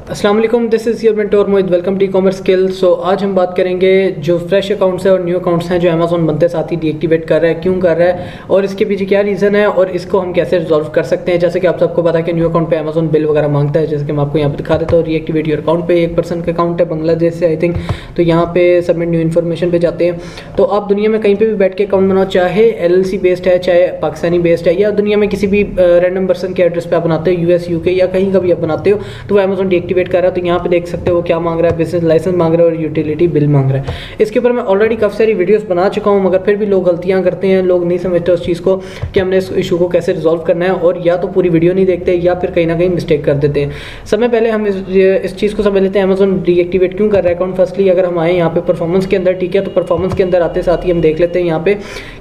अस्सलाम वालेकुम, this is your mentor Mohit. Welcome to e-commerce skills. So आज हम बात करेंगे जो फ्रेश अकाउंट्स हैं और न्यू अकाउंट्स हैं जो अमेज़ॉन बनते साथ ही डीएक्टिवेट कर रहा है, क्यों कर रहा है और इसके पीछे क्या रीज़न है और इसको हम कैसे रिजॉल्व कर सकते हैं। जैसे कि आप सबको पता है कि न्यू अकाउंट पे अमेज़ॉन बिल वगैरह मांगता है, जैसे कि मैं आपको यहाँ पे दिखा देता हूँ। रीएक्टिवेट योर अकाउंट पे एक पर्सन का अकाउंट है बांग्लादेश से आई थिंक, तो यहाँ पे सबमिट न्यू इन्फॉर्मेशन पे जाते हैं। तो आप दुनिया में कहीं पर भी बैठ के अकाउंट बनाओ, चाहे LLC बेस्ड है, चाहे पाकिस्तानी बेस्ड है, या दुनिया में किसी भी रैंडम पर्सन के एड्रेस पे आप बनाते हो, US UK या कहीं का भी आप बनाते हो, तो वो अमेज़ॉन डीएक्टिवेट कर रहा है। तो यहाँ पे देख सकते हो वो क्या मांग रहा है, बिजनेस लाइसेंस मांग रहा है और यूटिलिटी बिल मांग रहा है। इसके ऊपर मैं ऑलरेडी काफ़ी सारी वीडियोस बना चुका हूँ, मगर फिर भी लोग गलतियाँ करते हैं। लोग नहीं समझते उस चीज़ को कि हमने इस इशू को कैसे रिजॉल्व करना है, और या तो पूरी वीडियो नहीं देखते या फिर कहीं ना कहीं मिस्टेक कर देते हैं। समय पहले हम इस चीज़ को समझ लेते हैं अमेज़ॉन डीएक्टिवेट क्यों कर रहा है अकाउंट। फर्स्टली अगर हम आए यहाँ पे परफॉर्मेंस के अंदर, ठीक है, तो परफॉर्मेंस के अंदर आते साथ ही हम देख लेते हैं यहाँ पे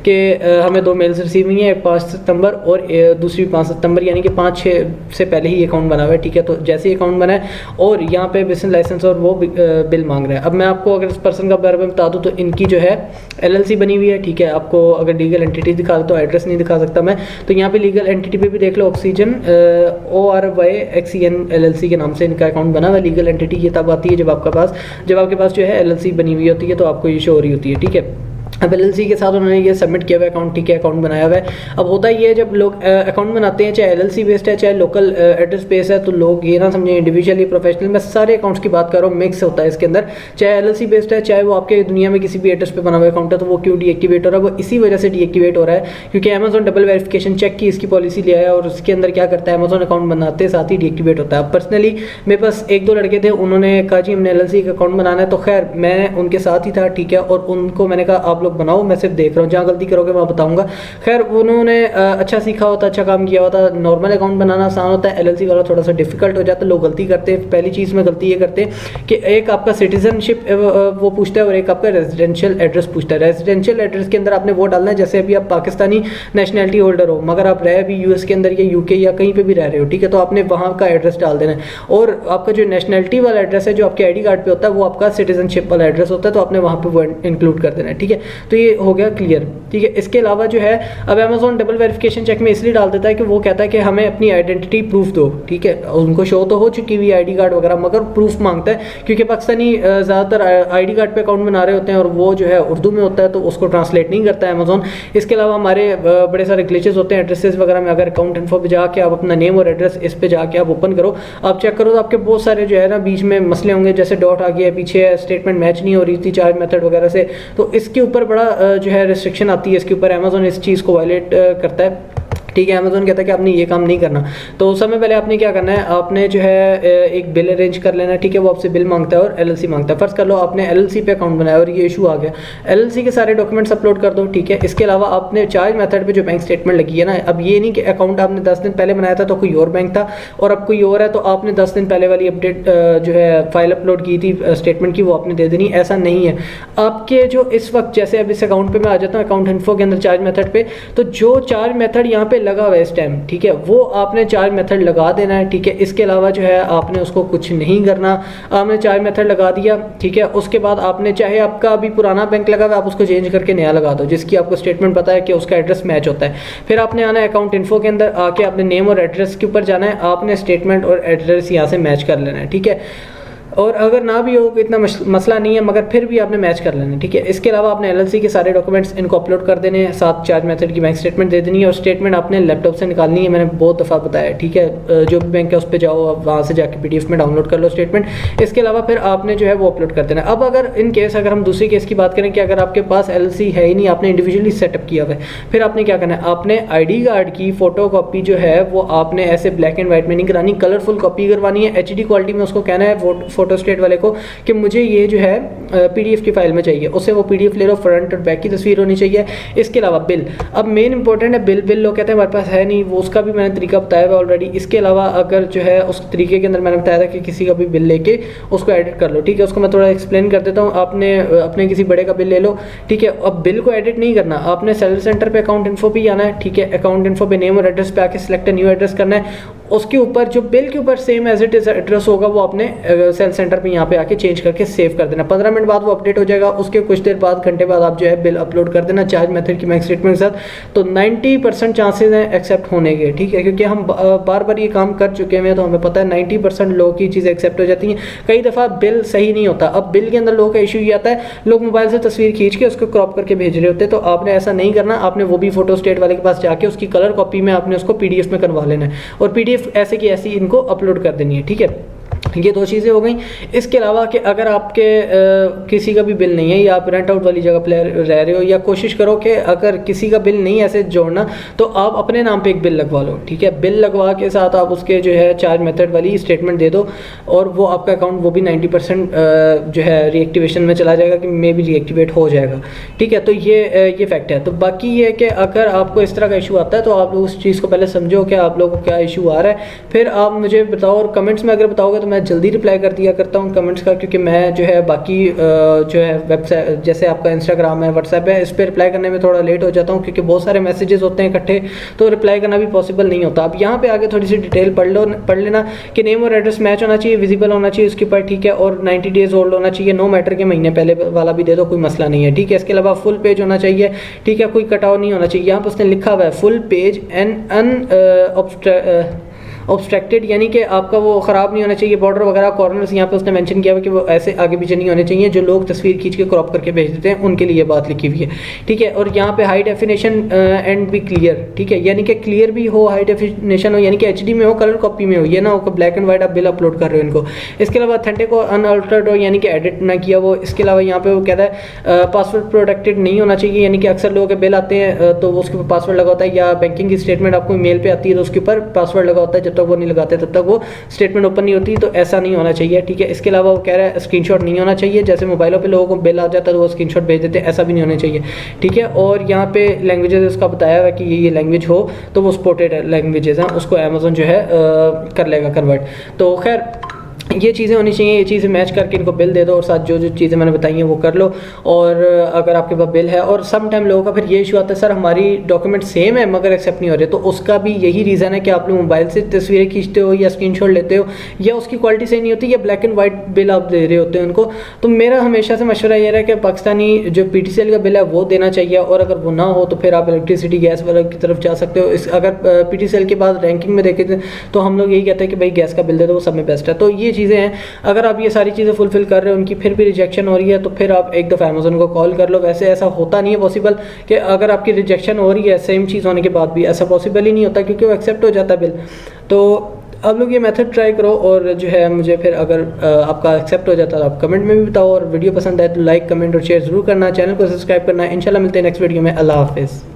कि हमें 2 मेल्स रिसीव हुई हैं, एक 5 सितंबर और दूसरी 5 सितंबर, यानी कि 5-6 से पहले ही अकाउंट बना हुआ है। ठीक है, तो जैसे ही अकाउंट बना है और यहाँ पे बिजनेस लाइसेंस और वो बिल मांग रहा है। अब मैं आपको अगर इस पर्सन का बारे में बता दूं तो इनकी जो है LLC बनी हुई है। ठीक है, आपको अगर लीगल एंटिटी दिखा दो तो एड्रेस नहीं दिखा सकता मैं, तो यहाँ पे लीगल एंटिटी पे भी देख लो, ऑक्सीजन ORYXEN LLC के नाम से इनका अकाउंट बना हुआ है। लीगल एंटिटी ये तब आती है जब आपके पास जो है LLC बनी हुई होती है, तो आपको ये शो हो रही होती है। ठीक है, अब LLC के साथ उन्होंने ये सबमिट किया हुआ अकाउंट, ठीक है, अकाउंट बनाया हुआ है। अब होता ये है जब लोग अकाउंट बनाते हैं, चाहे LLC बेस्ड है चाहे लोकल एड्रेस बेस्ड है, तो लोग ये ना समझें इंडिविजुअली प्रोफेशनल, मैं सारे अकाउंट्स की बात कर रहा हूँ, मिक्स होता है इसके अंदर। चाहे LLC बेस्ड है चाहे वो आपके दुनिया में किसी भी एड्रेस पे बना हुआ अकाउंट है, तो वो क्यों डीएक्टिवेट हो रहा है? वो इसी वजह से डीएक्टिवेट हो रहा है क्योंकि अमेज़ॉन डबल वेरिफिकेशन चेक की इसकी पॉलिसी लिया है, और उसके अंदर क्या करता है, अमेज़ॉन अकाउंट बनाते साथ ही डीएक्टिवेट होता है। पर्सनली मेरे पास 1-2 लड़के थे, उन्होंने कहा जी हमने LLC का अकाउंट बनाना है, तो खैर मैं उनके साथ ही था, ठीक है, और उनको मैंने कहा आप लोग बनाओ, मैं सिर्फ देख रहा हूँ, जहाँ गलती करोगे मैं बताऊंगा। खैर उन्होंने अच्छा सीखा होता, अच्छा काम किया होता। नॉर्मल अकाउंट बनाना आसान होता है, LLC वाला थोड़ा सा डिफिकल्ट हो जाता है। लोग गलती करते हैं, पहली चीज़ में गलती ये करते हैं कि एक आपका सिटीजनशिप वो पूछता है और एक आपका रेजिडेंशियल एड्रेस पूछता है। रेजिडेंशियल एड्रेस के अंदर आपने वो डालना है, जैसे अभी आप पाकिस्तानी नेशनैलिटी होल्डर हो मगर आप रहे भी US के अंदर या UK या कहीं पर भी रह रहे हो, ठीक है, तो आपने वहाँ का एड्रेस डाल देना है। और आपका जो नेशनैलिटी वाला एड्रेस है जो आपके ID कार्ड पर होता है, वो आपका सिटीजनशिप वाला एड्रेस होता है, तो आपने वहाँ पर वो इंक्लूड कर देना है। ठीक है, तो ये हो गया क्लियर। ठीक है, इसके अलावा जो है अब अमेज़ॉन डबल वेरिफिकेशन चेक में इसलिए डाल देता है कि वो कहता है कि हमें अपनी आइडेंटिटी प्रूफ दो। ठीक है, उनको शो तो हो चुकी हुई ID कार्ड वगैरह, मगर प्रूफ मांगता है क्योंकि पाकिस्तानी ज़्यादातर ID कार्ड पे अकाउंट बना रहे होते हैं और वो जो है उर्दू में होता है, तो उसको ट्रांसलेट नहीं करता है अमेज़ॉन। इसके अलावा हमारे बड़े सारे ग्लिचेस होते हैं एड्रेसेस वगैरह में। अगर अकाउंट इन्फो पे जाके आप अपना नेम और एड्रेस इस पे जाके आप ओपन करो, आप चेक करो, तो आपके बहुत सारे जो है ना बीच में मसले होंगे, जैसे डॉट आ गया पीछे, स्टेटमेंट मैच नहीं हो रही थी चार्ज मेथड वगैरह से, तो इसके ऊपर बड़ा जो है रिस्ट्रिक्शन आती है इसके ऊपर। अमेज़ॉन इस चीज़ को वायलेट करता है। ठीक है, अमेज़ॉन कहता है कि आपने ये काम नहीं करना। तो समय पहले आपने क्या करना है, आपने जो है एक बिल अरेंज कर लेना है। ठीक है, वो आपसे बिल मांगता है और LLC मांगता है। फर्स्ट कर लो आपने LLC पे अकाउंट बनाया और ये इशू आ गया, LLC के सारे डॉक्यूमेंट्स अपलोड कर दो। ठीक है, इसके अलावा आपने चार्ज मेथड पे जो बैंक स्टेटमेंट लगी है ना, अब ये नहीं कि अकाउंट आपने 10 दिन पहले बनाया था तो कोई और बैंक था और अब कोई और है, तो आपने 10 दिन पहले वाली अपडेट जो है फाइल अपलोड की थी स्टेटमेंट की, वो आपने दे देनी। ऐसा नहीं है आपके जो इस वक्त, जैसे अब इस अकाउंट पर मैं आ जाता हूँ अकाउंट इन्फो के अंदर चार्ज मेथड पर, तो जो चार्ज मेथड यहाँ पे लगा हुआ है इस टाइम, ठीक है, वो आपने चार्ज मेथड लगा देना है। ठीक है, इसके अलावा जो है आपने उसको कुछ नहीं करना, आपने चार्ज मेथड लगा दिया। ठीक है, उसके बाद आपने चाहे आपका अभी पुराना बैंक लगा हुआ, आप उसको चेंज करके नया लगा दो जिसकी आपको स्टेटमेंट पता है कि उसका एड्रेस मैच होता है। फिर आपने आना है अकाउंट इन्फो के अंदर, आके आपने नेम और एड्रेस के ऊपर जाना है, आपने स्टेटमेंट और एड्रेस यहाँ से मैच कर लेना है। ठीक है, और अगर ना भी हो इतना मसला नहीं है, मगर फिर भी आपने मैच कर लेना। ठीक है, इसके अलावा आपने LLC के सारे डॉक्यूमेंट्स इनको अपलोड कर देने हैं, साथ चार्ज मेथड की बैंक स्टेटमेंट दे देनी है, और स्टेटमेंट आपने लैपटॉप से निकालनी है। मैंने बहुत दफ़ा बताया, ठीक है, जो भी बैंक है उस पर जाओ, आप वहाँ से जाके PDF में डाउनलोड कर लो स्टेटमेंट। इसके अलावा फिर आपने जो है वो अपलोड कर देना। अब अगर इन केस अगर हम दूसरी केस की बात करें कि अगर आपके पास LLC है ही नहीं, आपने इंडिविजुअली सेटअप किया हुआ है, फिर आपने क्या करना है, आपने ID कार्ड की फ़ोटो कॉपी जो है वो आपने ऐसे ब्लैक एंड वाइट में नहीं करानी, कलरफुल कॉपी करवानी है। HD क्वालिटी में उसको कहना है फोटो स्टेट वाले को कि मुझे ये जो है PDF की फाइल में चाहिए, उससे वो PDF ले लो, फ्रंट और बैक की तस्वीर होनी चाहिए। इसके अलावा बिल, अब मेन इंपॉर्टेंट है बिल लोग कहते हैं हमारे पास है नहीं, वो उसका भी मैंने तरीका बताया हुआ ऑलरेडी। इसके अलावा अगर जो है उस तरीके के अंदर मैंने बताया था कि किसी का भी बिल लेके उसको एडिट कर लो। ठीक है, उसको मैं थोड़ा एक्सप्लेन कर देता हूँ। आपने अपने किसी बड़े का बिल ले लो, ठीक है, अब बिल को एडिट नहीं करना, आपने सेलर सेंटर पे अकाउंट इन्फो पे आना है। ठीक है, अकाउंट इन्फो पे नेम और एड्रेस पे आके सिलेक्ट न्यू एड्रेस करना है, उसके ऊपर जो बिल के ऊपर same as it is address होगा वो आपने सेल सेंटर पे यहाँ पे आके चेंज करके सेव कर देना। 15 मिनट बाद वो अपडेट हो जाएगा। उसके कुछ देर बाद, घंटे बाद आप जो है बिल अपलोड कर देना चार्ज मेथड की बैंक स्टेटमेंट के साथ। तो 90% चांसेस हैं एक्सेप्ट होने के, ठीक है, क्योंकि हम बार बार ये काम कर चुके हैं तो हमें पता है 90% लोगों की चीज़ें एक्सेप्ट हो जाती हैं। कई दफ़ा बिल सही नहीं होता। अब बिल के अंदर लोगों का इशू ये आता है, लोग मोबाइल से तस्वीर खींच के उसको क्रॉप करके भेज रहे होते हैं। तो आपने ऐसा नहीं करना, आपने वो भी फोटो स्टेट वाले के पास जाके उसकी कलर कॉपी में आपने उसको PDF में करवा लेना है और PDF ऐसे की ऐसी इनको अपलोड कर देनी है, ठीक है। ये दो चीज़ें हो गई। इसके अलावा कि अगर आपके किसी का भी बिल नहीं है या आप रेंट आउट वाली जगह पे रह रहे हो, या कोशिश करो कि अगर किसी का बिल नहीं ऐसे जोड़ना तो आप अपने नाम पे एक बिल लगवा लो, ठीक है। बिल लगवा के साथ आप उसके जो है चार्ज मेथड वाली स्टेटमेंट दे दो और वो आपका अकाउंट वो भी 90% जो है रीएक्टिवेशन में चला जाएगा कि मे भी रीएक्टिवेट हो जाएगा, ठीक है। तो ये फैक्ट है। तो बाकी ये है कि अगर आपको इस तरह का इशू आता है तो आप उस चीज़ को पहले समझो कि आप लोगों को क्या इशू आ रहा है, फिर आप मुझे बताओ और कमेंट्स में अगर बताओगे तो मैं जल्दी रिप्लाई कर दिया करता हूँ कमेंट्स का, क्योंकि मैं जो है बाकी जो है वेबसाइट जैसे आपका इंस्टाग्राम है, व्हाट्सएप है, इस पर रिप्लाई करने में थोड़ा लेट हो जाता हूँ क्योंकि बहुत सारे मैसेजेस होते हैं इकट्ठे, तो रिप्लाई करना भी पॉसिबल नहीं होता। अब यहाँ पे आगे थोड़ी सी डिटेल पढ़ लेना कि नेम और एड्रेस मैच होना चाहिए, विजिबल होना चाहिए उसके ऊपर, ठीक है, और 90 डेज ओल्ड होना चाहिए। नो मैटर के महीने पहले वाला भी दे दो, कोई मसला नहीं है, ठीक है। इसके अलावा फुल पेज होना चाहिए, ठीक है, कोई कटाव नहीं होना चाहिए। यहाँ पर उसने लिखा हुआ है फुल पेज एंड ऑब्स्ट्रक्टेड, यानी कि आपका वो ख़राब नहीं होना चाहिए। बॉर्डर वगैरह कॉर्नर्स यहाँ पे उसने मेंशन किया हुआ कि वो ऐसे आगे पीछे नहीं होने चाहिए, जो लोग तस्वीर खींच के क्रॉप करके भेज देते हैं उनके लिए बात लिखी हुई है, ठीक है। और यहाँ पे हाई डेफिनेशन एंड भी क्लियर, ठीक है, यानी कि क्लियर भी हो, हाई डेफिनेशन हो, यानी कि HD में हो, कलर कॉपी में हो, ये ना हो ब्लैक एंड वाइट आप बिल अपलोड कर रहे हो इनको। इसके अलावा ऑथेंटिक हो, अनअल्टर्ड हो, यानी कि एडिट ना किया वो। इसके अलावा यहाँ पे वो कहता है पासवर्ड प्रोटेक्टेड नहीं होना चाहिए, यानी कि अक्सर लोगों के बिल आते हैं तो उसके ऊपर पासवर्ड लगा होता है, या बैंकिंग की स्टेटमेंट आपको मेल पे आती है तो उसके ऊपर पासवर्ड लगा होता है, जब तक वो नहीं लगाते तब तक वो स्टेटमेंट ओपन नहीं होती, तो ऐसा नहीं होना चाहिए, ठीक है। इसके अलावा वो कह रहा है स्क्रीनशॉट नहीं होना चाहिए, जैसे मोबाइलों पे लोगों को बिल आ जाता है तो वो स्क्रीनशॉट भेज देते हैं, ऐसा भी नहीं होना चाहिए, ठीक है। और यहाँ पे लैंग्वेजेस उसका बताया हुआ कि ये लैंग्वेज हो तो वो सपोर्टेड लैंग्वेजेस हैं, उसको अमेज़न जो है कर लेगा कन्वर्ट। तो खैर ये चीज़ें होनी चाहिए, ये चीज़ें मैच करके इनको बिल दे दो और साथ जो चीज़ें मैंने बताई हैं वो कर लो। और अगर आपके पास बिल है, और सम टाइम लोगों का फिर ये इशू आता है सर हमारी डॉक्यूमेंट सेम है मगर एक्सेप्ट नहीं हो रहे, तो उसका भी यही रीज़न है कि आप लोग मोबाइल से तस्वीरें खींचते हो या स्क्रीनशॉट लेते हो, या उसकी क्वालिटी सही नहीं होती, या ब्लैक एंड वाइट बिल आप दे रहे होते हैं उनको। तो मेरा हमेशा से मशवरा ये रहा है कि पाकिस्तानी जो PTCL का बिल है वो देना चाहिए, और अगर वो ना हो तो फिर आप इलेक्ट्रिसिटी गैस वाला की तरफ जा सकते हो। अगर PTCL के बाद रैंकिंग में देखें तो हम लोग यही कहते हैं कि भाई गैस का बिल दे दो, वो सब में बेस्ट है। तो ये चीज़ें हैं, अगर आप ये सारी चीज़ें फुलफिल कर रहे हो, उनकी फिर भी रिजेक्शन हो रही है, तो फिर आप एक दफ़ा अमेज़न को कॉल कर लो। वैसे ऐसा होता नहीं है पॉसिबल कि अगर आपकी रिजेक्शन हो रही है सेम चीज़ होने के बाद भी, ऐसा पॉसिबल ही नहीं होता क्योंकि वो एक्सेप्ट हो जाता है बिल। तो आप लोग ये मेथड ट्राई करो, और जो है मुझे फिर अगर आपका एक्सेप्ट हो जाता है तो आप कमेंट में भी बताओ, और वीडियो पसंद आए तो लाइक, कमेंट और शेयर ज़रूर करना, चैनल को सब्सक्राइब करना। इंशाल्लाह मिलते हैं नेक्स्ट वीडियो में। अल्लाह हाफिज़।